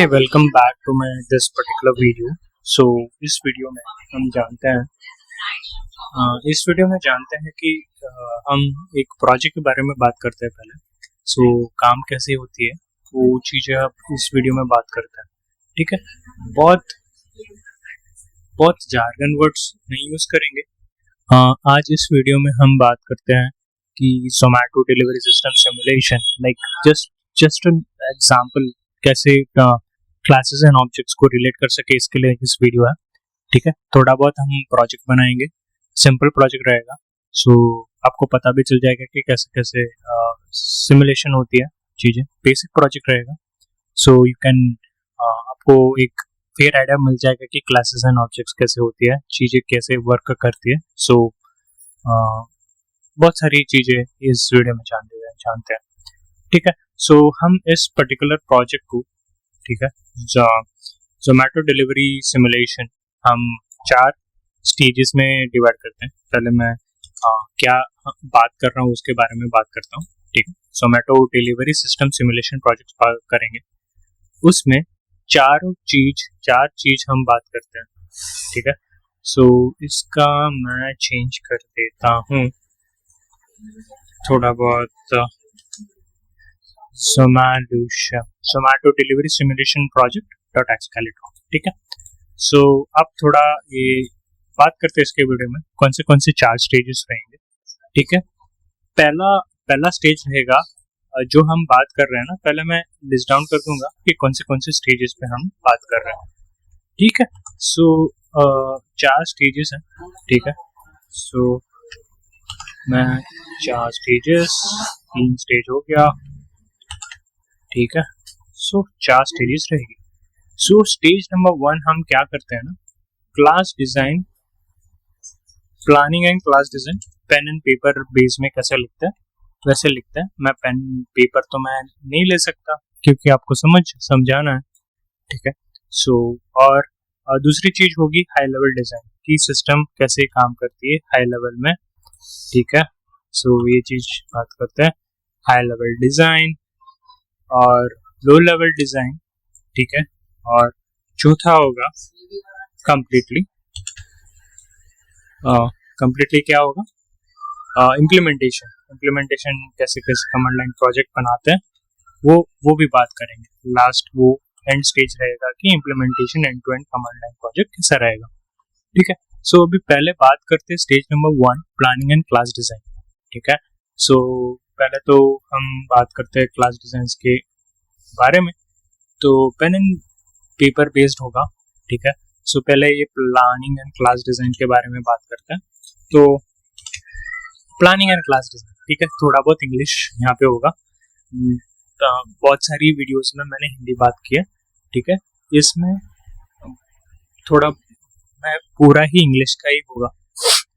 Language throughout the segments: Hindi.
Hey, welcome back to my this particular video. So इस वीडियो में हम जानते हैं इस वीडियो में जानते हैं कि हम एक प्रोजेक्ट के बारे में बात करते हैं पहले. सो काम कैसे होती है वो चीज़ें अब इस वीडियो में बात करते हैं. ठीक है. बहुत बहुत जार्गन वर्ड्स नहीं यूज़ करेंगे. आज इस वीडियो में हम बात करते हैं कि Zomato delivery system simulation like just an example कैसे क्लासेस एंड ऑब्जेक्ट्स को रिलेट कर सके, इसके लिए इस वीडियो है. ठीक है. थोड़ा बहुत हम प्रोजेक्ट बनाएंगे, सिंपल प्रोजेक्ट रहेगा. सो आपको पता भी चल जाएगा कि कैसे कैसे सिमुलेशन होती है चीज़ें. बेसिक प्रोजेक्ट रहेगा. सो यू कैन आपको एक फेयर आइडिया मिल जाएगा कि क्लासेस एंड ऑब्जेक्ट्स कैसे होती है, चीज़ें कैसे वर्क करती है. सो बहुत सारी चीज़ें इस वीडियो में जानते हैं. ठीक है. सो हम इस पर्टिकुलर प्रोजेक्ट को, ठीक है, जोमेटो डिलीवरी सिमुलेशन हम 4 स्टेजेस में डिवाइड करते हैं. पहले मैं क्या बात कर रहा हूँ उसके बारे में बात करता हूँ. ठीक है. Zomato delivery system simulation project करेंगे. उसमें चार चीज हम बात करते हैं. ठीक है. सो इसका मैं चेंज कर देता हूँ थोड़ा बहुत. Zomato delivery simulation project dot एक्सकैलेटॉन. ठीक है. सो अब थोड़ा ये बात करते हैं इसके वीडियो में कौन से 4 स्टेजेस रहेंगे. ठीक है. पहला स्टेज रहेगा जो हम बात कर रहे हैं ना. पहले मैं लिस्ट डाउन कर दूंगा कि कौन से स्टेजेस पे हम बात कर रहे हैं. ठीक है. सो 4 स्टेजेस हैं. ठीक है. सो मैं 4 स्टेजेस, 3 स्टेज हो गया. ठीक है. सो 4 स्टेजेस रहेगी. सो स्टेज नंबर 1 हम क्या करते हैं ना, class design, planning and class design. Pen and paper base में कैसे लिखते हैं वैसे लिखते हैं. मैं पेन पेपर तो मैं नहीं ले सकता क्योंकि आपको समझाना है. ठीक है. सो और दूसरी चीज होगी हाई लेवल डिजाइन की सिस्टम कैसे काम करती है हाई लेवल में. ठीक है. सो ये चीज बात करते हैं हाई लेवल डिजाइन और लो लेवल डिजाइन. ठीक है. और चौथा होगा कंप्लीटली क्या होगा, इम्प्लीमेंटेशन कैसे कमांड लाइन प्रोजेक्ट बनाते हैं वो भी बात करेंगे. लास्ट वो एंड स्टेज रहेगा कि implementation end to end command line project कैसा रहेगा. ठीक है. सो अभी पहले बात करते हैं stage number 1, planning and class design. ठीक है. सो पहले तो हम बात करते हैं क्लास डिजाइन के बारे में. तो पेन एंड पेपर बेस्ड होगा. ठीक है. सो पहले ये प्लानिंग एंड क्लास डिजाइन के बारे में बात करते हैं. तो प्लानिंग एंड क्लास डिजाइन, ठीक है, थोड़ा बहुत इंग्लिश यहाँ पे होगा. बहुत सारी वीडियोस में मैंने हिंदी बात की है. ठीक है. इसमें थोड़ा मैं पूरा ही इंग्लिश का ही होगा.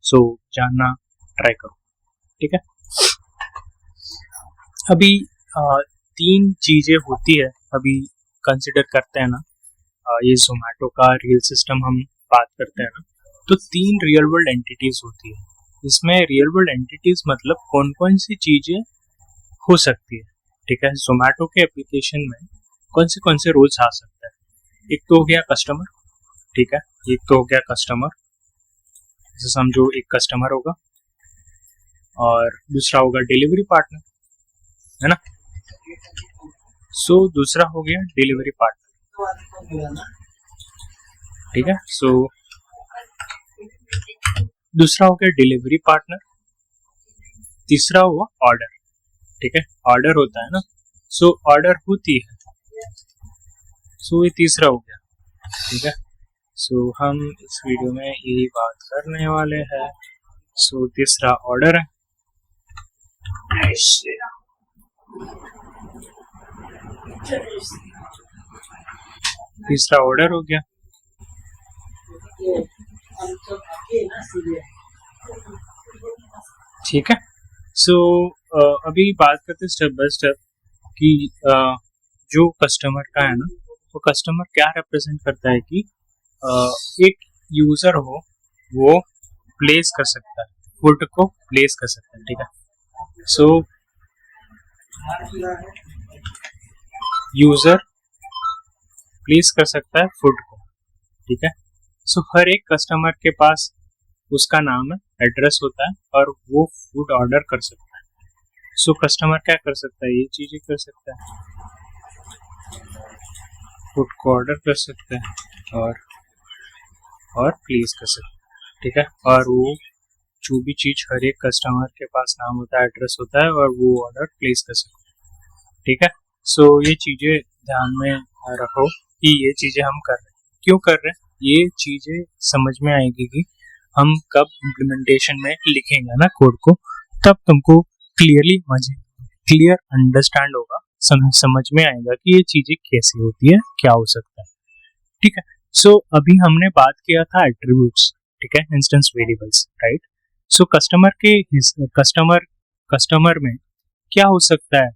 सो जानना ट्राई करो. ठीक है. अभी 3 चीजें होती है अभी कंसिडर करते हैं ना. ये जोमेटो का रियल सिस्टम हम बात करते हैं ना, तो 3 रियल वर्ल्ड एंटिटीज होती है. इसमें रियल वर्ल्ड एंटिटीज मतलब कौन सी चीजें हो सकती है. ठीक है. जोमेटो के एप्लीकेशन में कौन से रोल्स आ सकते हैं. एक तो हो गया कस्टमर. ठीक है. एक तो हो गया कस्टमर, जैसे समझो एक कस्टमर होगा, और दूसरा होगा डिलीवरी पार्टनर, है ना. सो दूसरा हो गया डिलीवरी पार्टनर. ठीक है. सो दूसरा हो गया डिलीवरी पार्टनर. तीसरा हुआ ऑर्डर. ठीक है. ऑर्डर होता है ना, सो ऑर्डर होती है. सो ये तीसरा हो गया. ठीक है. सो हम इस वीडियो में यही बात करने वाले हैं. सो तीसरा ऑर्डर है. तीसरा ऑर्डर हो गया. ठीक है. सो अभी बात करते स्टेप बाय स्टेप कि जो कस्टमर का है ना, वो कस्टमर क्या रिप्रेजेंट करता है कि एक यूजर हो, वो प्लेस कर सकता है, फूड को प्लेस कर सकता है. ठीक है. सो यूजर प्लेस कर सकता है फूड को, ठीक है। सो हर एक कस्टमर के पास उसका नाम है, एड्रेस होता है और वो फूड ऑर्डर कर सकता है। सो कस्टमर क्या कर सकता है, ये चीजें कर सकता है, फूड को ऑर्डर कर सकता है और प्लेस कर सकता है, ठीक है। और वो जो भी चीज हर एक कस्टमर के पास नाम होता है, एड्रेस होता है और वो ऑर्डर प्लेस कर सकता है, ठीक है। सो ये चीजें ध्यान में रखो कि ये चीजें हम कर रहे हैं, क्यों कर रहे हैं, ये चीजें समझ में आएगी कि हम कब इम्प्लीमेंटेशन में लिखेंगे ना कोड को, तब तुमको क्लियर अंडरस्टैंड होगा, समझ में आएगा कि ये चीजें कैसे होती है, क्या हो सकता है, ठीक है। सो अभी हमने बात किया था एट्रीब्यूट्स, ठीक है, instance variables, right. So customer में क्या हो सकता है,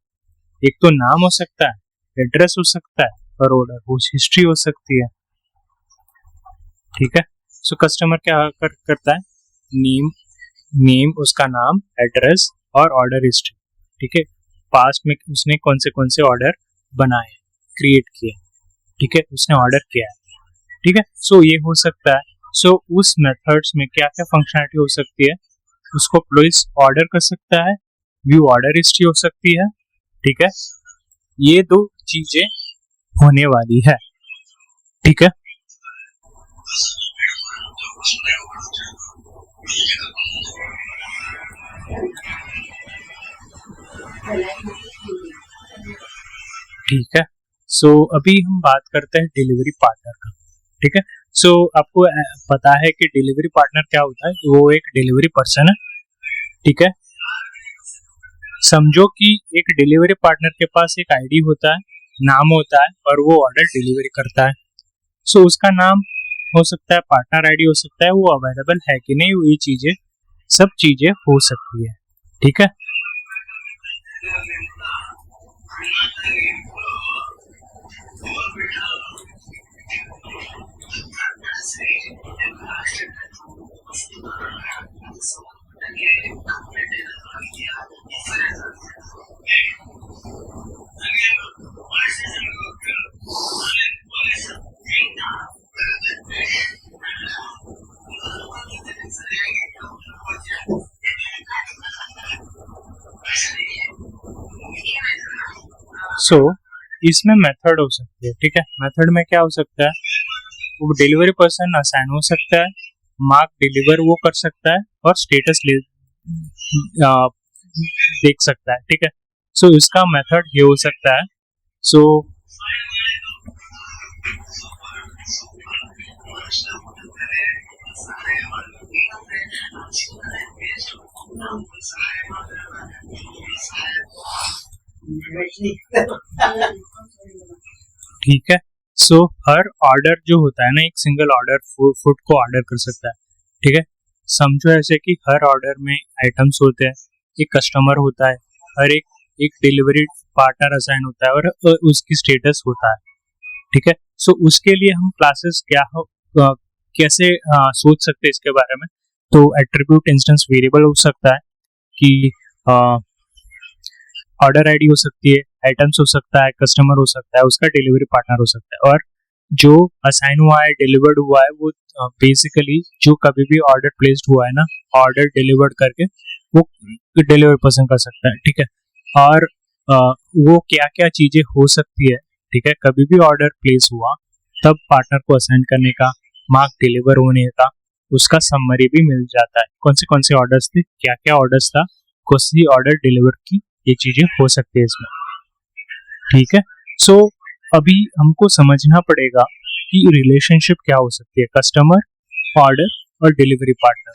एक तो नाम हो सकता है, एड्रेस हो सकता है और ऑर्डर हिस्ट्री हो सकती है, ठीक है। सो कस्टमर क्या करता है, नेम उसका नाम, एड्रेस और ऑर्डर हिस्ट्री, ठीक है। पास्ट में उसने कौन से ऑर्डर बनाए, क्रिएट किए, ठीक है, उसने ऑर्डर किया है, ठीक है। सो ये हो सकता है। सो उस मेथड्स में क्या क्या फंक्शनलिटी हो सकती है, उसको प्लेस ऑर्डर कर सकता है, व्यू ऑर्डर हिस्ट्री हो सकती है, ठीक है। ये दो चीजें होने वाली है, ठीक है। ठीक है। सो अभी हम बात करते हैं डिलीवरी पार्टनर का, ठीक है। सो आपको पता है कि डिलीवरी पार्टनर क्या होता है, वो एक डिलीवरी पर्सन है, ठीक है। समझो कि एक डिलीवरी पार्टनर के पास एक आईडी होता है, नाम होता है और वो ऑर्डर डिलीवरी करता है। सो उसका नाम हो सकता है, पार्टनर आईडी हो सकता है, वो अवेलेबल है कि नहीं, ये चीजें सब चीजें हो सकती है, ठीक है। सो इसमें मेथड हो सकती है, ठीक है। मेथड में क्या हो सकता है, वो डिलीवरी पर्सन असाइन हो सकता है, मार्क डिलीवर वो कर सकता है और स्टेटस देख सकता है, ठीक है। सो इसका मेथड ये हो सकता है। सो ठीक है। सो हर ऑर्डर जो होता है ना, एक सिंगल ऑर्डर फूड को ऑर्डर कर सकता है, ठीक है। समझो ऐसे कि हर ऑर्डर में आइटम्स होते हैं, एक कस्टमर होता है, हर एक डिलीवरी पार्टनर असाइन होता है और उसकी स्टेटस होता है, ठीक है। सो उसके लिए हम क्लासेस कैसे सोच सकते हैं इसके बारे में, तो एट्रीब्यूट इंस्टेंस वेरिएबल हो सकता है कि ऑर्डर आईडी हो सकती है, आइटम्स हो सकता है, कस्टमर हो सकता है, उसका डिलीवरी पार्टनर हो सकता है, और जो असाइन हुआ है, डिलीवर्ड हुआ है, वो बेसिकली जो कभी भी ऑर्डर प्लेस्ड हुआ है ना, ऑर्डर डिलीवर्ड करके वो डिलीवरी पर्सन कर सकता है, ठीक है। और वो क्या क्या चीजें हो सकती है, ठीक है, कभी भी ऑर्डर प्लेस हुआ तब पार्टनर को असाइन करने का, मार्क डिलीवर होने का, उसका समरी भी मिल जाता है, कौन से ऑर्डर्स थे, क्या क्या ऑर्डर्स था, कौन सी ऑर्डर डिलीवर की, ये चीजें हो सकती है इसमें, ठीक है। सो अभी हमको समझना पड़ेगा कि रिलेशनशिप क्या हो सकती है, कस्टमर, ऑर्डर और डिलीवरी पार्टनर।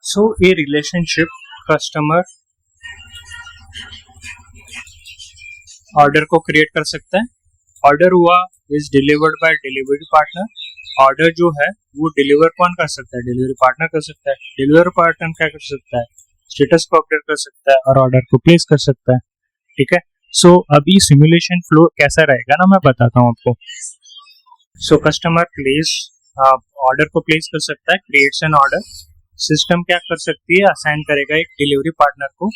सो ये रिलेशनशिप कस्टमर ऑर्डर को क्रिएट कर सकता है, ऑर्डर हुआ is delivered by delivery partner, order जो है वो डिलीवर कौन कर सकता है, डिलीवरी पार्टनर कर सकता है, डिलीवरी पार्टनर क्या कर सकता है, स्टेटस को अपडेट कर सकता है और ऑर्डर को प्लेस कर सकता है। ठीक है, सो अभी सिमुलेशन फ्लो कैसा रहेगा ना, मैं बताता हूँ आपको। सो कस्टमर प्लेस ऑर्डर को प्लेस कर सकता है, क्रिएट्स एन ऑर्डर। सिस्टम क्या कर सकती है, असाइन करेगा एक डिलीवरी पार्टनर को।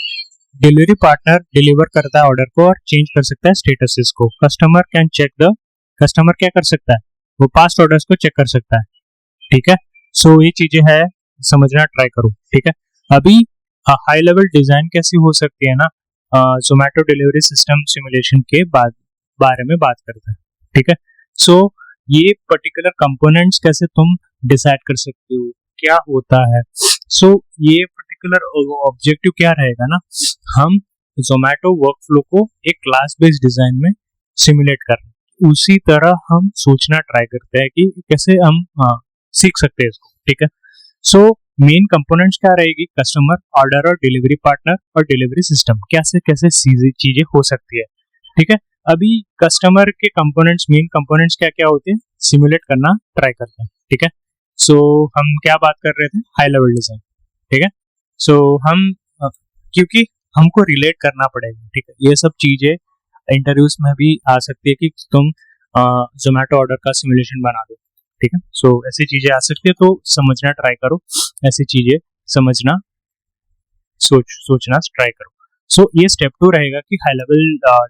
डिलीवरी पार्टनर डिलीवर करता है ऑर्डर को और चेंज कर सकता है स्टेटस को। कस्टमर क्या कर सकता है, वो पास्ट ऑर्डर्स को चेक कर सकता है। ठीक है, सो ये चीजें है, समझना ट्राई करो। ठीक है, अभी हाई लेवल डिजाइन कैसी हो सकती है ना, जोमेटो डिलीवरी सिस्टम सिमुलेशन के बारे में बात करते हैं। ठीक है, सो ये पर्टिकुलर कंपोनेंट्स कैसे तुम डिसाइड कर सकते हो, क्या होता है। सो ये पर्टिकुलर ऑब्जेक्टिव क्या रहेगा ना, हम जोमेटो वर्कफ्लो को एक क्लास बेस्ड डिजाइन में सिमुलेट कर रहे हैं। उसी तरह हम सोचना ट्राई करते हैं कि कैसे हम सीख सकते हैं इसको। ठीक है, सो मेन कंपोनेंट्स क्या रहेगी, कस्टमर, ऑर्डर और डिलीवरी पार्टनर और डिलीवरी सिस्टम, कैसे कैसे चीजें हो सकती है। ठीक है, अभी कस्टमर के कंपोनेंट्स, मेन कंपोनेंट्स क्या क्या होते हैं, सिमुलेट करना ट्राई करते हैं। ठीक है, सो हम क्या बात कर रहे थे, हाई लेवल डिजाइन। ठीक है, सो हम क्योंकि हमको रिलेट करना पड़ेगा। ठीक है, ये सब चीजें इंटरव्यूज में भी आ सकती है कि तुम जोमेटो ऑर्डर का सिमुलेशन बना दो। ठीक है, सो ऐसी चीजें आ सकती है, तो समझना ट्राई करो, ऐसी चीजें समझना सोचना ट्राई करो। सो ये स्टेप 2 रहेगा कि हाई लेवल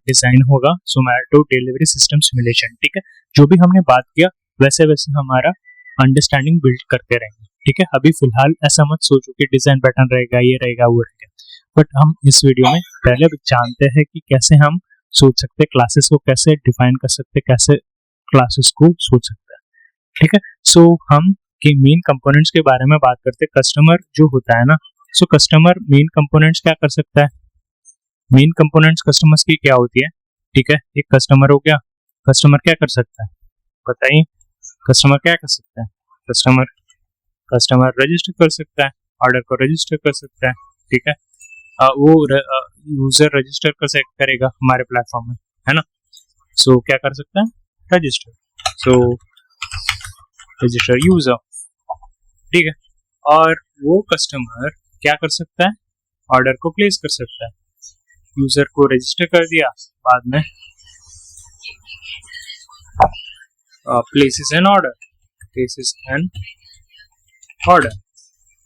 डिजाइन होगा जोमेटो डिलीवरी सिस्टम सिमुलेशन। ठीक है, जो भी हमने बात किया वैसे वैसे हमारा अंडरस्टैंडिंग बिल्ड करते रहेंगे। ठीक है, अभी फिलहाल ऐसा मत सोचो कि डिजाइन पैटर्न रहेगा, ये रहेगा, वो रहेगा, बट हम इस वीडियो में पहले जानते हैं कि कैसे हम सोच सकते हैं, क्लासेस को कैसे डिफाइन कर सकते हैं, कैसे क्लासेस को सोच सकते हैं। ठीक है, सो हम के मेन कंपोनेंट्स के बारे में बात करते हैं। कस्टमर जो होता है ना, सो कस्टमर मेन कंपोनेंट्स क्या कर सकता है, मेन कंपोनेंट्स कस्टमर्स की क्या होती है। ठीक है, एक कस्टमर हो गया, कस्टमर क्या कर सकता है, बताइए, कस्टमर क्या कर सकता है, कस्टमर रजिस्टर कर सकता है, ऑर्डर को रजिस्टर कर सकता है। ठीक है, वो यूजर रजिस्टर करेगा हमारे प्लेटफॉर्म में, है ना। सो क्या कर सकता है, रजिस्टर, सो रजिस्टर यूजर। ठीक है, और वो कस्टमर क्या कर सकता है, ऑर्डर को प्लेस कर सकता है। यूजर को रजिस्टर कर दिया, बाद में प्लेसेस एन ऑर्डर।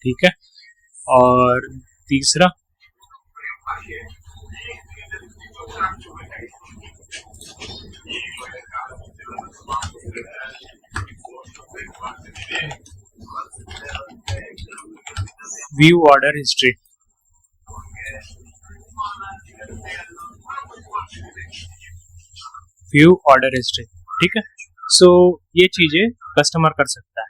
ठीक है, और तीसरा view order history. View order history. ठीक है, सो ये चीजें कस्टमर कर सकता है।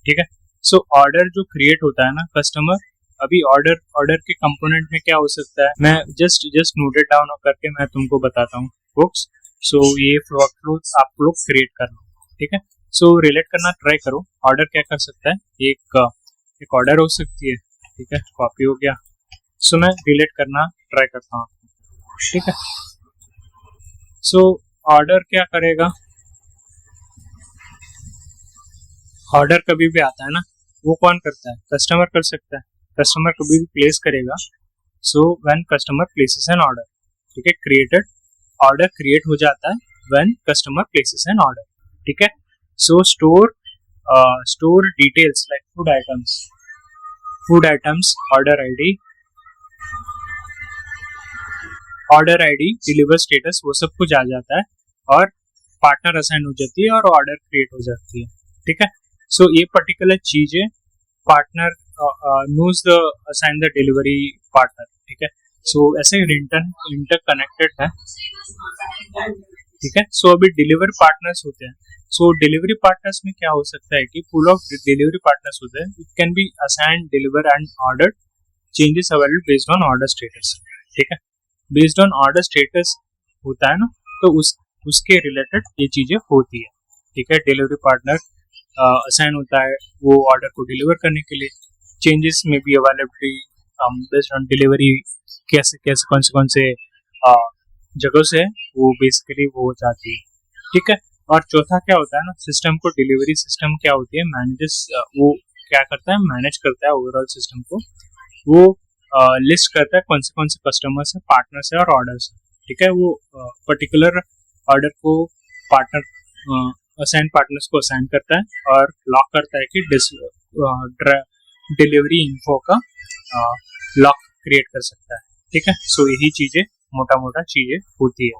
ठीक है, सो ऑर्डर जो क्रिएट होता है ना, कस्टमर अभी ऑर्डर के कंपोनेंट में क्या हो सकता है, मैं जस्ट नोटेड डाउन करके मैं तुमको बताता हूँ बुक्स। सो ये फ्लो आप लोग क्रिएट कर लो। ठीक है, सो रिलेट करना ट्राई करो। ऑर्डर क्या कर सकता है, एक ऑर्डर हो सकती है। ठीक है, कॉपी हो गया। सो मैं रिलेट करना ट्राई करता हूँ। ठीक है, सो ऑर्डर क्या करेगा, ऑर्डर कभी भी आता है ना, वो कौन करता है, कस्टमर कर सकता है। कस्टमर कभी भी प्लेस करेगा। So when customer places an order, ठीक है, क्रिएटेड ऑर्डर क्रिएट हो जाता है when customer places an order. ठीक है, so store details like food items, order ID, deliver status, वो सब कुछ आ जाता है और पार्टनर असाइन हो जाती है और ऑर्डर क्रिएट हो जाती है। ठीक है, सो ये पर्टिकुलर चीजें partner knows the assign the delivery partner. ठीक है, सो ऐसे इंटरकनेक्टेड है। ठीक है, सो अभी डिलीवरी पार्टनर्स होते हैं। सो डिलीवरी पार्टनर्स में क्या हो सकता है कि पूल ऑफ डिलीवरी पार्टनर्स होते हैं। It can be assign, deliver and order, changes available based on order status. ठीक है, बेस्ड ऑन ऑर्डर स्टेटस होता है ना, तो उसके रिलेटेड ये चीजें होती है। ठीक है, डिलीवरी पार्टनर असाइन होता है वो ऑर्डर को डिलीवर करने के लिए। चेंजेस में भी अवेलेबिलिटी बेस्ड ऑन डिलीवरी, कैसे कौन से जगह से वो बेसिकली वो हो जाती है। ठीक है, और चौथा क्या होता है ना, सिस्टम को, डिलीवरी सिस्टम क्या होती है, मैनेजेस, वो क्या करता है, मैनेज करता है ओवरऑल सिस्टम को। वो लिस्ट करता है कौन से कस्टमर्स है, पार्टनर्स है और ऑर्डर्स है। ठीक है, वो पर्टिकुलर ऑर्डर को पार्टनर असाइन पार्टनर्स को असाइन करता है और लॉक करता है कि डिलीवरी इन्फो का लॉक क्रिएट कर सकता है। ठीक है, सो यही चीजें मोटा चीजें होती है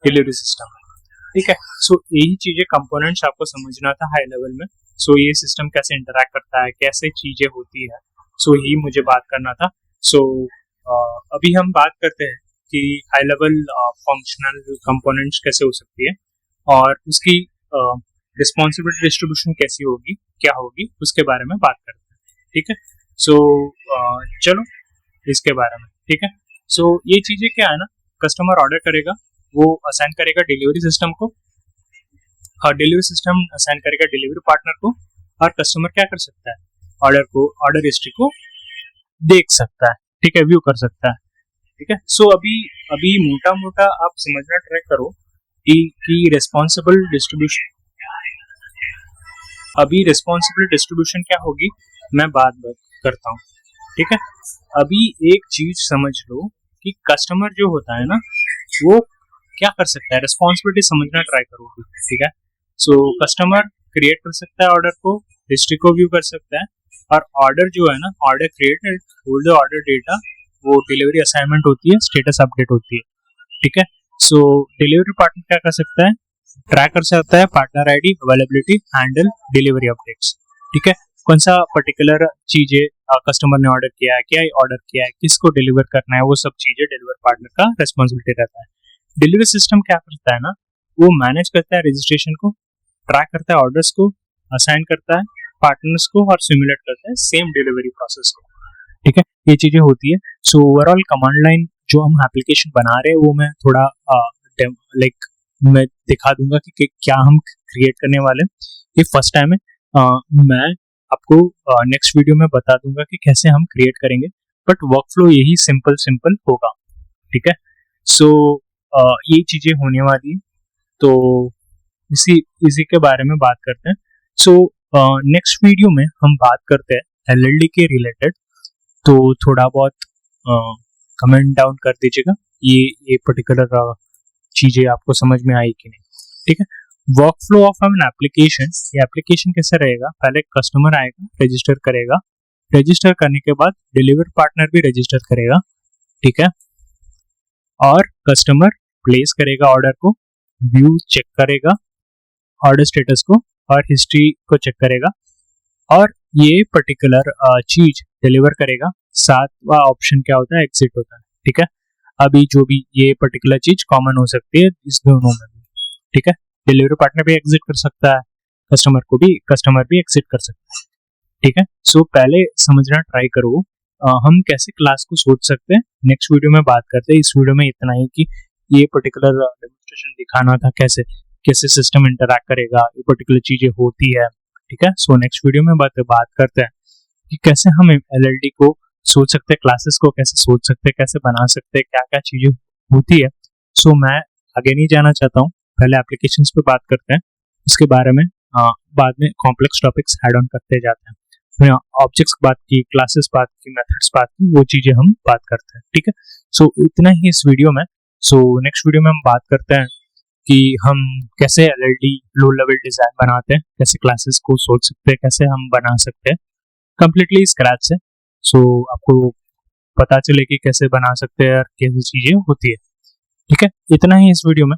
डिलीवरी सिस्टम में। ठीक है, सो यही चीजें कंपोनेंट्स आपको समझना था हाई लेवल में। सो ये सिस्टम कैसे इंटरैक्ट करता है, कैसे चीजें होती है, सो यही मुझे बात करना था। सो अभी हम बात करते हैं कि हाई लेवल फंक्शनल कंपोनेंट्स कैसे हो सकती है और उसकी रिस्पॉन्सिबिलिटी डिस्ट्रीब्यूशन कैसी होगी, क्या होगी, उसके बारे में बात करते हैं। ठीक है, सो चलो इसके बारे में। ठीक है, सो ये चीजें क्या है ना, कस्टमर ऑर्डर करेगा, वो असाइन करेगा डिलीवरी सिस्टम को और डिलीवरी सिस्टम असाइन करेगा डिलीवरी पार्टनर को और कस्टमर क्या कर सकता है, ऑर्डर हिस्ट्री को देख सकता है। ठीक है, व्यू कर सकता है। ठीक है, सो अभी मोटा आप समझना ट्राई करो कि रिस्पॉन्सिबल डिस्ट्रीब्यूशन क्या होगी, मैं बात करता हूँ। ठीक है, अभी एक चीज समझ लो कि कस्टमर जो होता है ना, वो क्या कर सकता है, रिस्पॉन्सिबिलिटी समझना ट्राई करो। ठीक है, सो कस्टमर क्रिएट कर सकता है ऑर्डर को, हिस्ट्री को व्यू कर सकता है और ऑर्डर जो है ना, order created, hold the order data, वो डिलीवरी असाइनमेंट होती है, स्टेटस अपडेट होती है। ठीक है, सो डिलीवरी पार्टनर क्या कर सकता है, ट्रैक कर सकता है partner ID, availability, handle delivery updates. ठीक है, कौन सा पर्टिकुलर चीजें कस्टमर ने ऑर्डर किया है, क्या ऑर्डर किया है, किसको डिलीवर करना है, वो सब चीजें डिलीवर पार्टनर का रेस्पॉन्सिबिलिटी रहता है। डिलीवरी सिस्टम क्या करता है ना, वो मैनेज करता है रजिस्ट्रेशन को, ट्रैक करता है ऑर्डर्स को, असाइन करता है पार्टनर्स को और सिमुलेट करता है सेम डिलीवरी प्रोसेस को। ठीक है, ये चीजें होती है। सो ओवरऑल कमांड लाइन जो हम एप्लीकेशन बना रहे हैं वो मैं थोड़ा मैं दिखा दूंगा कि क्या हम क्रिएट करने वाले हैं। ये फर्स्ट टाइम है, मैं आपको नेक्स्ट वीडियो में बता दूंगा कि कैसे हम क्रिएट करेंगे, बट वर्कफ्लो यही सिंपल होगा। ठीक है, सो ये चीजें होने वाली है, तो इसी के बारे में बात करते हैं। सो नेक्स्ट वीडियो में हम बात करते हैं एलएलडी के रिलेटेड, तो थोड़ा बहुत कमेंट डाउन कर दीजिएगा ये पर्टिकुलर चीजें आपको समझ में आई कि नहीं। ठीक है, वर्कफ्लो ऑफ एन एप्लीकेशन, ये एप्लीकेशन कैसे रहेगा, पहले कस्टमर आएगा, रजिस्टर करेगा, रजिस्टर करने के बाद डिलीवर पार्टनर भी रजिस्टर करेगा। ठीक है, और कस्टमर प्लेस करेगा ऑर्डर को, व्यू चेक करेगा ऑर्डर स्टेटस को और हिस्ट्री को चेक करेगा और ये पर्टिकुलर चीज डिलीवर करेगा। सातवां ऑप्शन क्या होता है, एग्जिट होता है। ठीक है, अभी जो भी ये पर्टिकुलर चीज कॉमन हो सकती है इस दोनों में भी। ठीक है, डिलीवरी पार्टनर भी एग्जिट कर सकता है, कस्टमर भी एग्जिट कर सकता है। ठीक है, सो पहले समझना ट्राई करो हम कैसे क्लास को सोच सकते हैं, नेक्स्ट वीडियो में बात करते हैं। इस वीडियो में इतना ही कि ये पर्टिकुलर डेमोन्स्ट्रेशन दिखाना था कैसे सिस्टम इंटरैक्ट करेगा, ये पर्टिकुलर चीजें होती है। ठीक है, सो नेक्स्ट वीडियो में बात करते हैं कि कैसे हम एलएलडी को सोच सकते हैं, क्लासेस को कैसे सोच सकते हैं, कैसे बना सकते हैं, क्या क्या चीजें होती है। सो मैं आगे नहीं जाना चाहता हूँ, पहले एप्लीकेशंस पे बात करते हैं, उसके बारे में बाद में कॉम्प्लेक्स टॉपिक्स ऐड ऑन करते जाते हैं। ऑब्जेक्ट्स बात की, क्लासेस बात की, मेथड्स बात की, वो चीजें हम बात करते हैं। ठीक है, सो इतना ही इस वीडियो में। सो नेक्स्ट वीडियो में हम बात करते हैं कि हम कैसे एलएलडी लो लेवल डिजाइन बनाते हैं, कैसे क्लासेस को सोच सकते हैं, कैसे हम बना सकते हैं कंप्लीटली स्क्रैच से। सो आपको पता चले कि कैसे बना सकते हैं और कैसी चीजें होती है। ठीक है, इतना ही इस वीडियो में।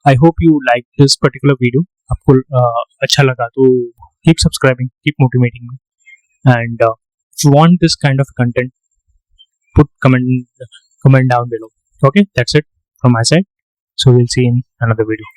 I hope you like this particular video. आपको अच्छा लगा तो keep subscribing, keep motivating me, and if you want this kind of content, put comment down below. Okay, that's it from my side. So we'll see in another video.